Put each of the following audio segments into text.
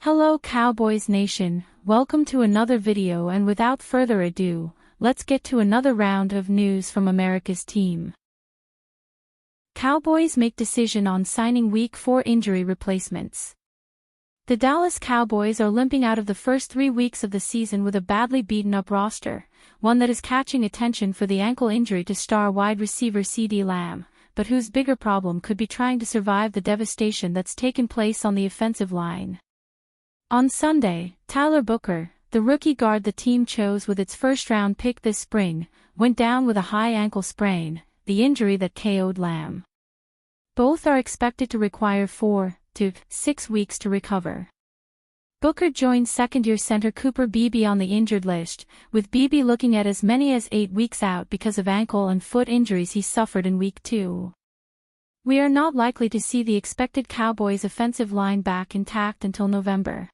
Hello Cowboys Nation, welcome to another video, and without further ado, let's get to another round of news from America's team. Cowboys make decision on signing Week 4 injury replacements. The Dallas Cowboys are limping out of the first 3 weeks of the season with a badly beaten-up roster, one that is catching attention for the ankle injury to star wide receiver CeeDee Lamb, but whose bigger problem could be trying to survive the devastation that's taken place on the offensive line. On Sunday, Tyler Booker, the rookie guard the team chose with its first-round pick this spring, went down with a high ankle sprain, the injury that KO'd Lamb. Both are expected to require 4 to 6 weeks to recover. Booker joined second-year center Cooper Beebe on the injured list, with Beebe looking at as many as 8 weeks out because of ankle and foot injuries he suffered in Week 2. We are not likely to see the expected Cowboys offensive line back intact until November.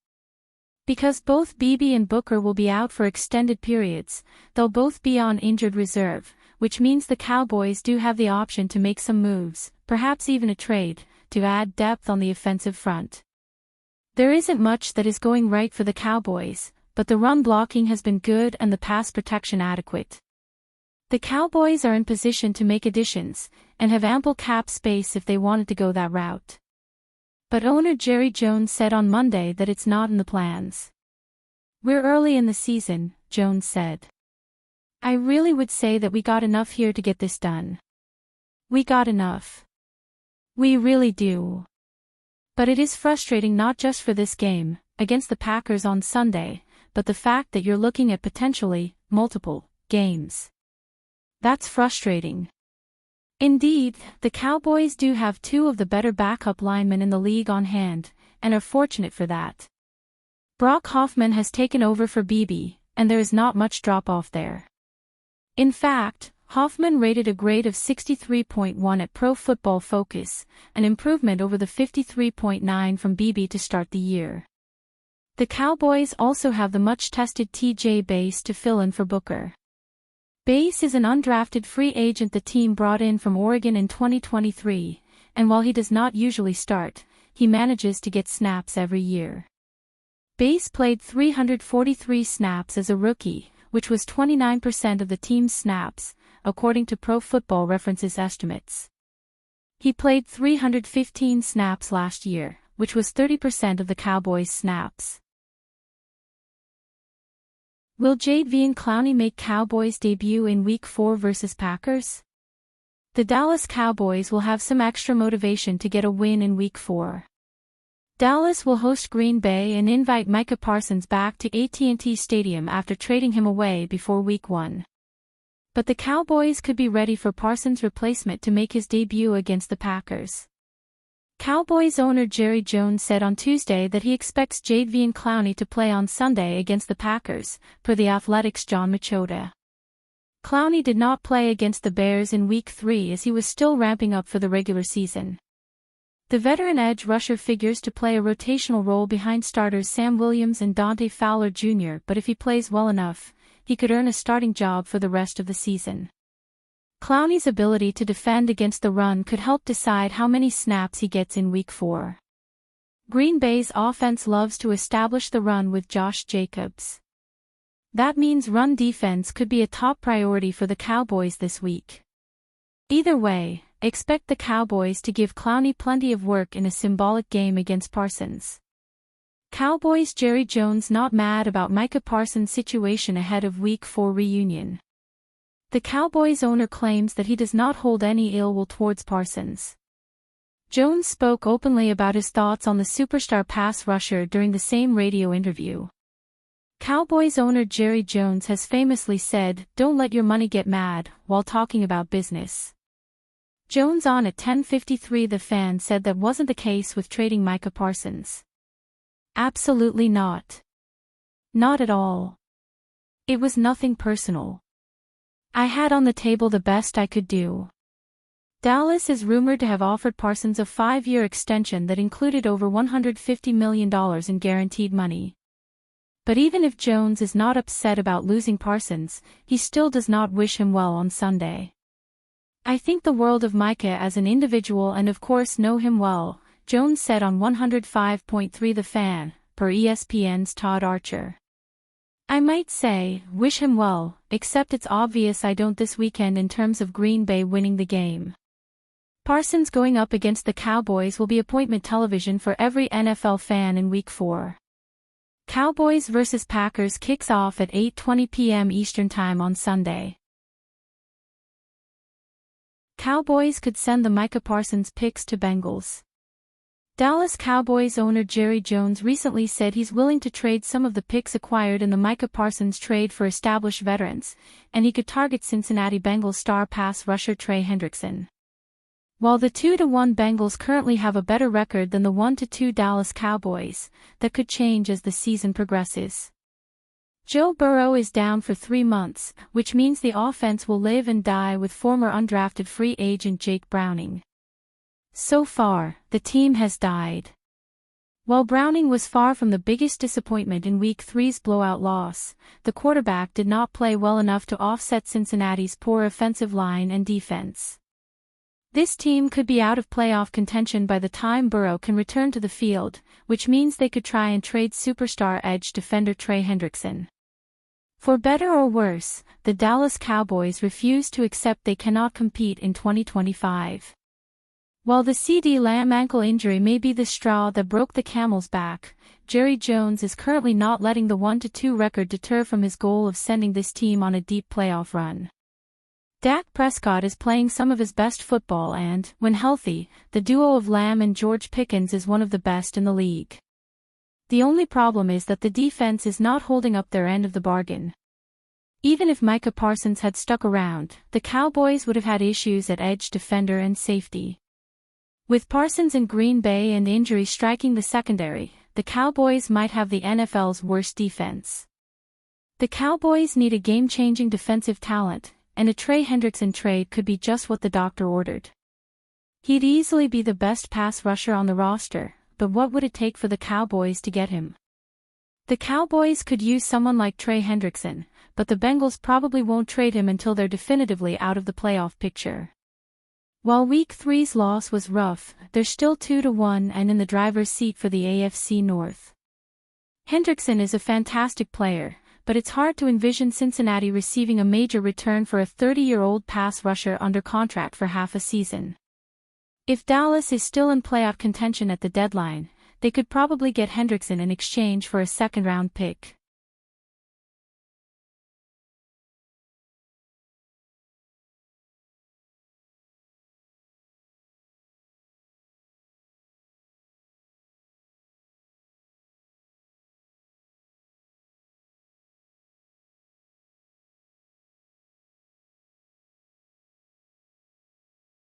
Because both Beebe and Booker will be out for extended periods, they'll both be on injured reserve, which means the Cowboys do have the option to make some moves, perhaps even a trade, to add depth on the offensive front. There isn't much that is going right for the Cowboys, but the run blocking has been good and the pass protection adequate. The Cowboys are in position to make additions, and have ample cap space if they wanted to go that route. But owner Jerry Jones said on Monday that it's not in the plans. "We're early in the season," Jones said. "I really would say that we got enough here to get this done. We got enough. We really do. But it is frustrating not just for this game, against the Packers on Sunday, but the fact that you're looking at potentially multiple games. That's frustrating." Indeed, the Cowboys do have 2 of the better backup linemen in the league on hand, and are fortunate for that. Brock Hoffman has taken over for Beebe, and there is not much drop-off there. In fact, Hoffman rated a grade of 63.1 at Pro Football Focus, an improvement over the 53.9 from Beebe to start the year. The Cowboys also have the much-tested TJ Bass to fill in for Booker. Bass is an undrafted free agent the team brought in from Oregon in 2023, and while he does not usually start, he manages to get snaps every year. Bass played 343 snaps as a rookie, which was 29% of the team's snaps, according to Pro Football Reference's estimates. He played 315 snaps last year, which was 30% of the Cowboys' snaps. Will Jadeveon Clowney make Cowboys debut in Week 4 versus Packers? The Dallas Cowboys will have some extra motivation to get a win in Week 4. Dallas will host Green Bay and invite Micah Parsons back to AT&T Stadium after trading him away before Week 1. But the Cowboys could be ready for Parsons' replacement to make his debut against the Packers. Cowboys owner Jerry Jones said on Tuesday that he expects Jadeveon Clowney to play on Sunday against the Packers, per The Athletic's John Machota. Clowney did not play against the Bears in Week 3 as he was still ramping up for the regular season. The veteran edge rusher figures to play a rotational role behind starters Sam Williams and Dante Fowler Jr., but if he plays well enough, he could earn a starting job for the rest of the season. Clowney's ability to defend against the run could help decide how many snaps he gets in Week 4. Green Bay's offense loves to establish the run with Josh Jacobs. That means run defense could be a top priority for the Cowboys this week. Either way, expect the Cowboys to give Clowney plenty of work in a symbolic game against Parsons. Cowboys Jerry Jones not mad about Micah Parsons' situation ahead of Week 4 reunion. The Cowboys owner claims that he does not hold any ill will towards Parsons. Jones spoke openly about his thoughts on the superstar pass rusher during the same radio interview. Cowboys owner Jerry Jones has famously said, "Don't let your money get mad," while talking about business. Jones on at 10:53 The Fan said that wasn't the case with trading Micah Parsons. Absolutely not. Not at all. It was nothing personal. I had on the table the best I could do. Dallas is rumored to have offered Parsons a 5-year extension that included over $150 million in guaranteed money. But even if Jones is not upset about losing Parsons, he still does not wish him well on Sunday. "I think the world of Micah as an individual and of course know him well," Jones said on 105.3 The Fan, per ESPN's Todd Archer. I might say, wish him well, except it's obvious I don't this weekend in terms of Green Bay winning the game. Parsons going up against the Cowboys will be appointment television for every NFL fan in Week 4. Cowboys vs. Packers kicks off at 8:20 p.m. Eastern Time on Sunday. Cowboys could send the Micah Parsons picks to Bengals. Dallas Cowboys owner Jerry Jones recently said he's willing to trade some of the picks acquired in the Micah Parsons trade for established veterans, and he could target Cincinnati Bengals star pass rusher Trey Hendrickson. While the 2-1 Bengals currently have a better record than the 1-2 Dallas Cowboys, that could change as the season progresses. Joe Burrow is down for 3 months, which means the offense will live and die with former undrafted free agent Jake Browning. So far, the team has died. While Browning was far from the biggest disappointment in Week 3's blowout loss, the quarterback did not play well enough to offset Cincinnati's poor offensive line and defense. This team could be out of playoff contention by the time Burrow can return to the field, which means they could try and trade superstar edge defender Trey Hendrickson. For better or worse, the Dallas Cowboys refuse to accept they cannot compete in 2025. While the CeeDee Lamb ankle injury may be the straw that broke the camel's back, Jerry Jones is currently not letting the 1-2 record deter from his goal of sending this team on a deep playoff run. Dak Prescott is playing some of his best football and, when healthy, the duo of Lamb and George Pickens is one of the best in the league. The only problem is that the defense is not holding up their end of the bargain. Even if Micah Parsons had stuck around, the Cowboys would have had issues at edge defender and safety. With Parsons in Green Bay and injury striking the secondary, the Cowboys might have the NFL's worst defense. The Cowboys need a game-changing defensive talent, and a Trey Hendrickson trade could be just what the doctor ordered. He'd easily be the best pass rusher on the roster, but what would it take for the Cowboys to get him? The Cowboys could use someone like Trey Hendrickson, but the Bengals probably won't trade him until they're definitively out of the playoff picture. While Week 3's loss was rough, they're still 2-1 and in the driver's seat for the AFC North. Hendrickson is a fantastic player, but it's hard to envision Cincinnati receiving a major return for a 30-year-old pass rusher under contract for half a season. If Dallas is still in playoff contention at the deadline, they could probably get Hendrickson in exchange for a second-round pick.